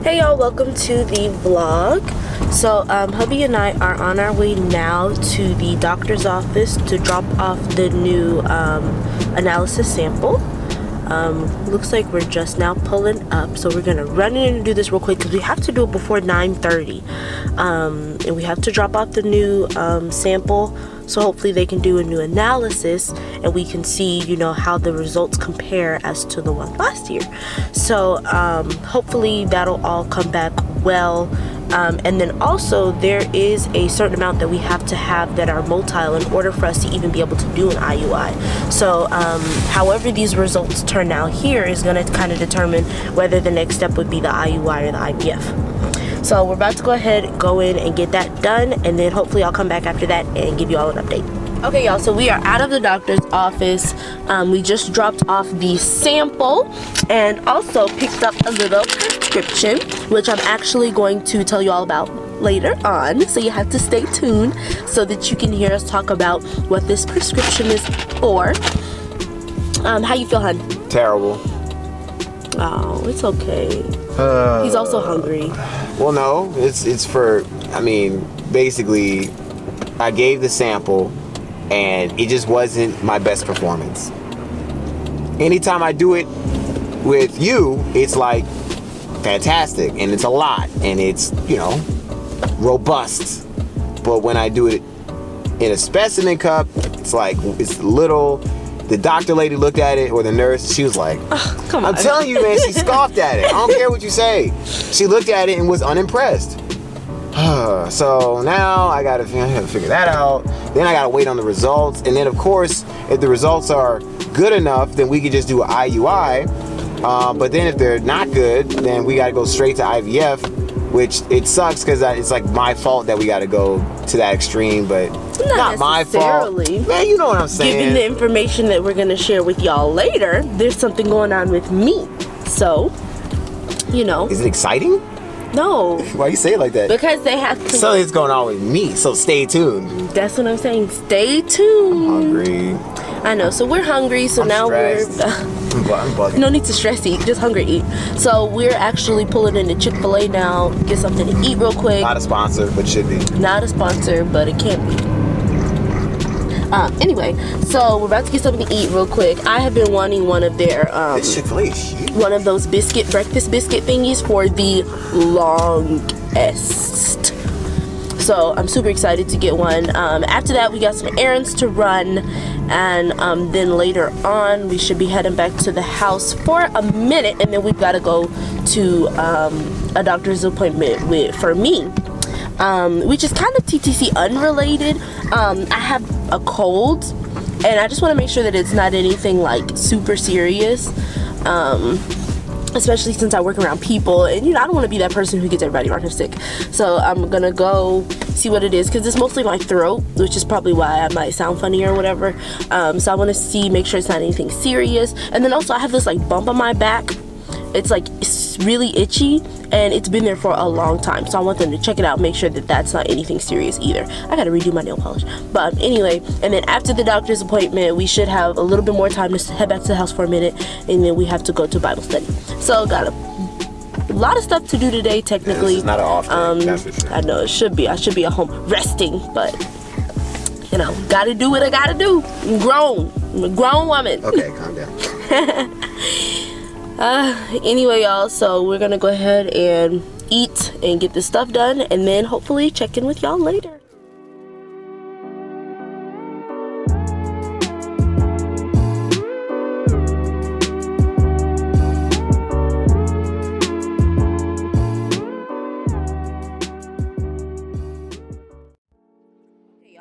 Hey y'all, welcome to the vlog. So hubby and I are on our way now to the doctor's office to drop off the new analysis sample. Looks like we're just now pulling up, so we're gonna run in and do this real quick because we have to do it before 9:30, and we have to drop off the new sample, so hopefully they can do a new analysis and we can see, you know, how the results compare as to the one last year. So hopefully that'll all come back well. And then also there is a certain amount that we have to have that are motile in order for us to even be able to do an IUI. So however these results turn out here is going to kind of determine whether the next step would be the IUI or the IVF. So we're about to go ahead, go in and get that done, and then hopefully I'll come back after that and give you all an update. Okay y'all, so we are out of the doctor's office. We just dropped off the sample and also picked up a little prescription, which I'm actually going to tell you all about later on, so you have to stay tuned so that you can hear us talk about what this prescription is for. How you feel, hun? Terrible. Oh, it's okay. He's also hungry. Well, no, it's for, I mean, basically I gave the sample and it just wasn't my best performance. Anytime I do it with you, it's like fantastic and it's a lot and it's, you know, robust. But when I do it in a specimen cup, it's like, it's little. The doctor lady looked at it, or the nurse, she was like, oh, come on. I'm telling you, man, she scoffed at it. I don't care what you say. She looked at it and was unimpressed. So now I gotta figure that out. Then I gotta wait on the results. And then of course, if the results are good enough, then we could just do an IUI. But then if they're not good, then we gotta go straight to IVF, which it sucks because it's like my fault that we gotta go to that extreme, but not my fault. Man, you know what I'm saying. Given the information that we're gonna share with y'all later, there's something going on with me. So, you know. Is it exciting? No. Why you say it like that? Because they have to. Something's going on with me, so stay tuned. That's what I'm saying. Stay tuned. I'm hungry. I know. So we're hungry. So I'm now stressed. we're. I'm bugging. No need to stress eat. Just hungry eat. So we're actually pulling into Chick-fil-A now. Get something to eat real quick. Not a sponsor, but should be. Not a sponsor, but it can be. Anyway, so we're about to get something to eat real quick. I have been wanting one of their this Chick-fil-A is huge. One of those breakfast biscuit thingies for the longest. So I'm super excited to get one. After that, we got some errands to run, and then later on we should be heading back to the house for a minute, and then we've got to go to a doctor's appointment for me, which is kind of TTC unrelated. I have a cold, and I just want to make sure that it's not anything like super serious, especially since I work around people, and you know, I don't want to be that person who gets everybody around here sick. So I'm gonna go see what it is, because it's mostly my throat, which is probably why I might sound funny or whatever. So I want to make sure it's not anything serious. And then also I have this like bump on my back. It's really itchy, and it's been there for a long time, so I want them to check it out, make sure that that's not anything serious either. I gotta redo my nail polish, but anyway. And then after the doctor's appointment, we should have a little bit more time to head back to the house for a minute, and then we have to go to Bible study. So got a lot of stuff to do today technically. Yeah, this is not an off day, that's for sure. I know it should be. I should be at home resting, but you know, gotta do what I gotta do. I'm a grown woman. Okay, calm down. Anyway y'all, so we're gonna go ahead and eat and get this stuff done, and then hopefully check in with y'all later.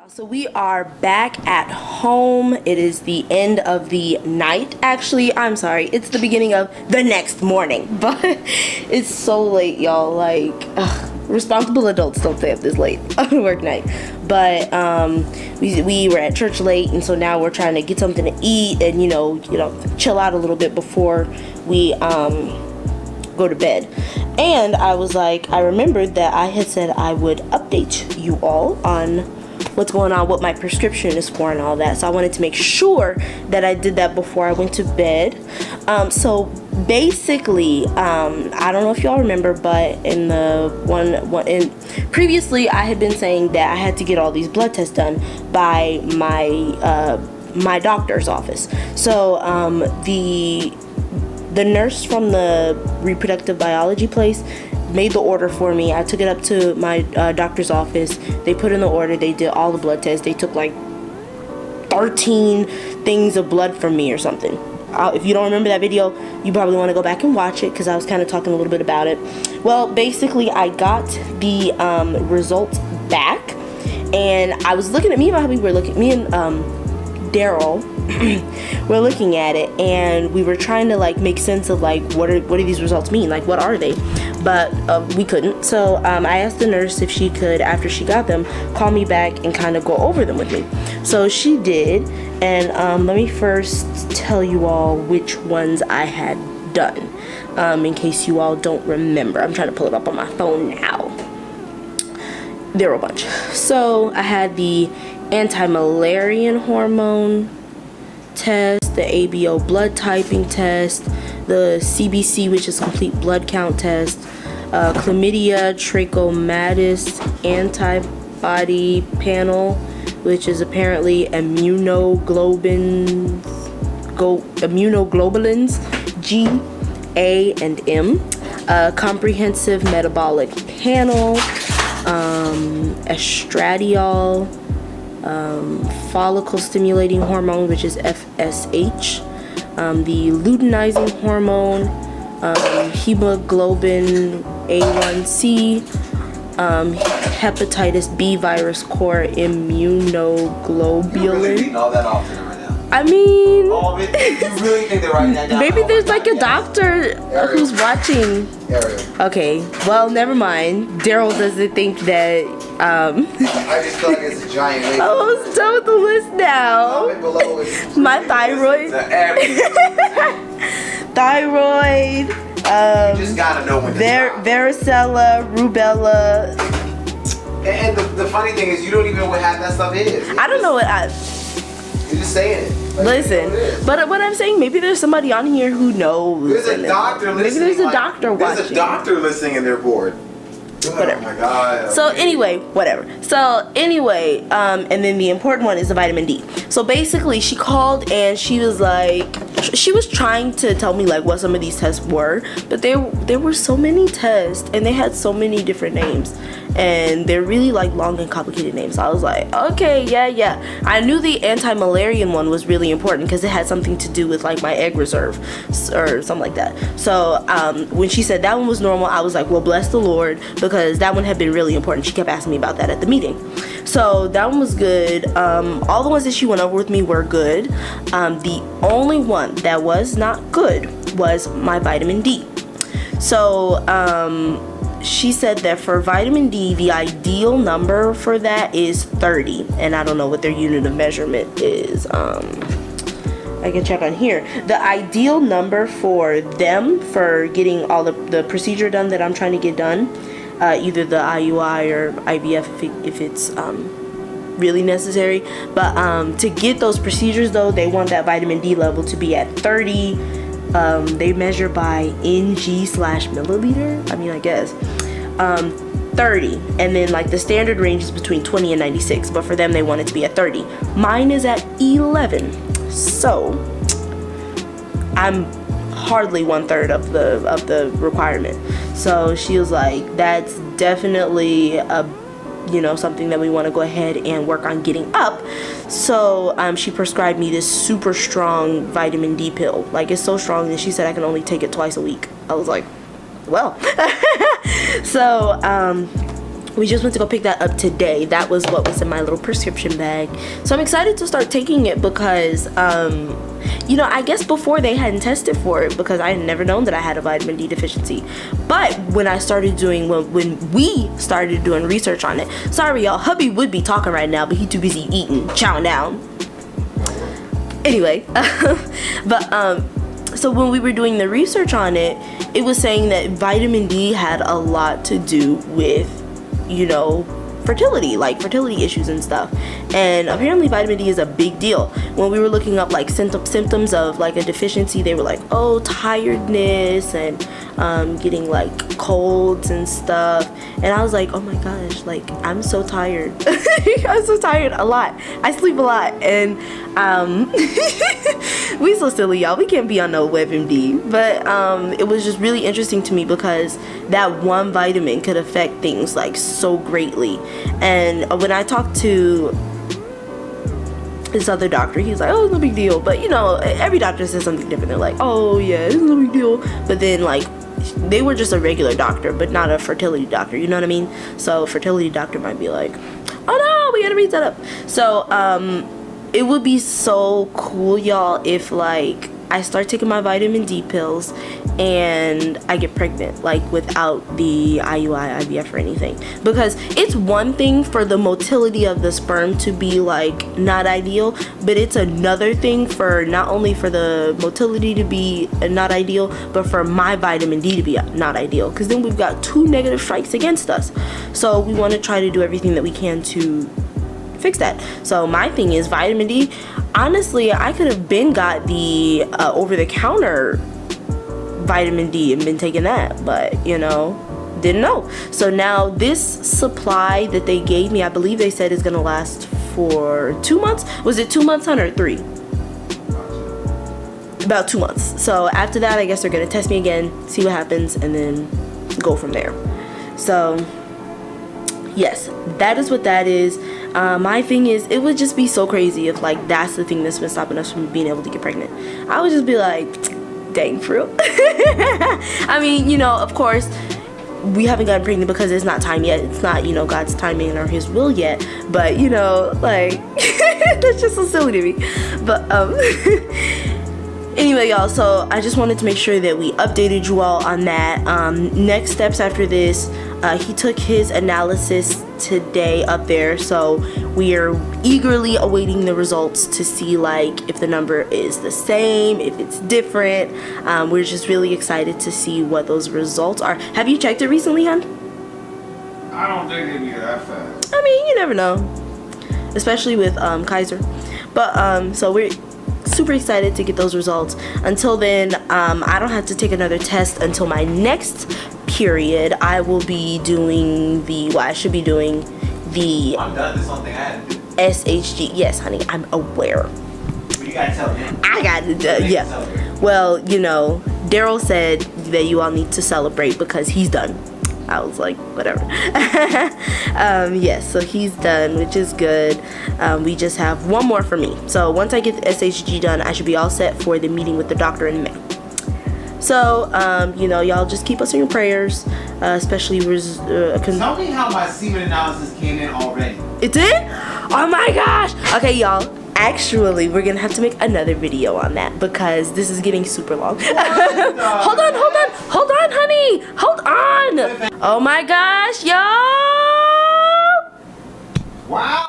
So we are back at home. It is the end of the night. Actually, I'm sorry, it's the beginning of the next morning, but it's so late, y'all. Like, responsible adults don't stay up this late on work night. But we were at church late, and so now we're trying to get something to eat and you know chill out a little bit before we go to bed. And I was like, I remembered that I had said I would update you all on what's going on, what my prescription is for and all that. So I wanted to make sure that I did that before I went to bed. So basically, I don't know if y'all remember, but in previously I had been saying that I had to get all these blood tests done by my doctor's office. So the nurse from the reproductive biology place made the order for me. I took it up to my doctor's office. They put in the order. They did all the blood tests. They took like 13 things of blood from me or something. If you don't remember that video, you probably want to go back and watch it because I was kind of talking a little bit about it. Well, basically, I got the results back, and I was looking at me and my hubby were looking. Me and Daryl we're looking at it, and we were trying to like make sense of like what do these results mean, like what are they, but we couldn't. So I asked the nurse if she could, after she got them, call me back and kind of go over them with me. So she did, and let me first tell you all which ones I had done, in case you all don't remember. I'm trying to pull it up on my phone now. There were a bunch. So I had the anti-malarian hormone test, the ABO blood typing test, the CBC, which is complete blood count test, chlamydia trachomatis antibody panel, which is apparently immunoglobulins G, A, and M, comprehensive metabolic panel, estradiol, follicle stimulating hormone, which is FSH, the luteinizing hormone, hemoglobin A1C, hepatitis B virus core immunoglobulin. All that off right now. I mean, all of it? You really think they're writing that down? Maybe there's like a doctor who's watching. Ariel. Okay, well, never mind. Daryl doesn't think that. I just feel like it's a giant lady. Almost done with the list now. My thyroid. Thyroid. You just gotta know when to stop. Varicella, rubella. And the funny thing is, you don't even know what half that stuff is. I don't know what You're just saying it. Like, listen, but what I'm saying, maybe there's somebody on here who knows. There's a doctor listening. Maybe there's a doctor watching. There's a doctor listening and they're bored. Whatever. Oh my God. So anyway, whatever. So anyway, and then the important one is the vitamin D. So basically, she called and she was like, she was trying to tell me like what some of these tests were, but there were so many tests and they had so many different names, and they're really like long and complicated names. So I was like, okay, yeah. I knew the anti-malarian one was really important because it had something to do with like my egg reserve or something like that. So when she said that one was normal, I was like, well, bless the Lord, because that one had been really important. She kept asking me about that at the meeting. So that one was good. All the ones that she went over with me were good. The only one that was not good was my vitamin D. So she said that for vitamin D, the ideal number for that is 30, and I don't know what their unit of measurement is. I can check on here. The ideal number for them for getting all the procedure done that I'm trying to get done, either the IUI or IVF if it's really necessary, but to get those procedures though, they want that vitamin D level to be at 30. They measure by ng/milliliter, I mean, I guess 30, and then like the standard range is between 20 and 96, but for them they want it to be at 30. Mine is at 11, so I'm hardly 1/3 of the requirement. So she was like, that's definitely something that we want to go ahead and work on getting up. So she prescribed me this super strong vitamin D pill. Like, it's so strong that she said I can only take it twice a week. I was like, well. So we just went to go pick that up today. That was what was in my little prescription bag. So I'm excited to start taking it because I guess before they hadn't tested for it because I had never known that I had a vitamin D deficiency. But when I started doing, when we started doing research on it, sorry y'all, hubby would be talking right now, but he too busy eating, chowing down. Anyway, but so when we were doing the research on it, it was saying that vitamin D had a lot to do with, fertility, like fertility issues and stuff. And apparently vitamin D is a big deal. When we were looking up like symptoms of like a deficiency, they were like, oh, tiredness and getting like colds and stuff. And I was like, oh my gosh, like I'm so tired. I'm so tired a lot. I sleep a lot. And we so silly, y'all. We can't be on no WebMD. But it was just really interesting to me because that one vitamin could affect things like so greatly. And when I talked to this other doctor, he was like, oh, it's no big deal. But you know, every doctor says something different. They're like, oh yeah, it's no big deal. But then like they were just a regular doctor, but not a fertility doctor, you know what I mean? So fertility doctor might be like, oh no, we gotta read that up. So it would be so cool, y'all, if like I start taking my vitamin D pills and I get pregnant, like without the IUI, IVF or anything. Because it's one thing for the motility of the sperm to be like not ideal, but it's another thing for not only for the motility to be not ideal, but for my vitamin D to be not ideal. Because then we've got 2 negative strikes against us. So we want to try to do everything that we can to fix that. So my thing is vitamin D. Honestly, I could have been got the over-the-counter vitamin D and been taking that, but you know, didn't know. So now this supply that they gave me, I believe they said is gonna last for 2 months. Was it 2 months, Hunter, or 3? About 2 months. So after that, I guess they're gonna test me again, see what happens, and then go from there. So yes, that is what that is. My thing is, it would just be so crazy if like that's the thing that's been stopping us from being able to get pregnant. I would just be like, dang, for real. I mean, you know, of course we haven't gotten pregnant because it's not time yet. It's not, you know, God's timing or his will yet, but you know, like that's just so silly to me. But anyway, y'all, so I just wanted to make sure that we updated you all on that. Next steps after this, he took his analysis today up there, so we are eagerly awaiting the results to see like if the number is the same, if it's different. We're just really excited to see what those results are. Have you checked it recently, hon? I don't think it'd be that fast. I mean, you never know, especially with Kaiser. But so we're super excited to get those results. Until then, I don't have to take another test until my next period. I will be doing I should be doing the I'm done. This one thing I had to do. SHG. Yes, honey, I'm aware. But you gotta tell him. I got to, yeah. Well, you know, Daryl said that you all need to celebrate because he's done. I was like, whatever. Yes, so he's done, which is good. We just have one more for me. So once I get the SHG done, I should be all set for the meeting with the doctor in May. So, you know, y'all just keep us in your prayers, especially Tell me how my semen analysis came in already. It did? Oh my gosh. Okay, y'all. Actually, we're gonna have to make another video on that because this is getting super long. Hold on, honey. Hold on. Oh my gosh, y'all. Wow.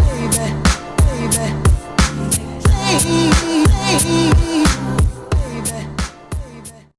Baby, baby, baby.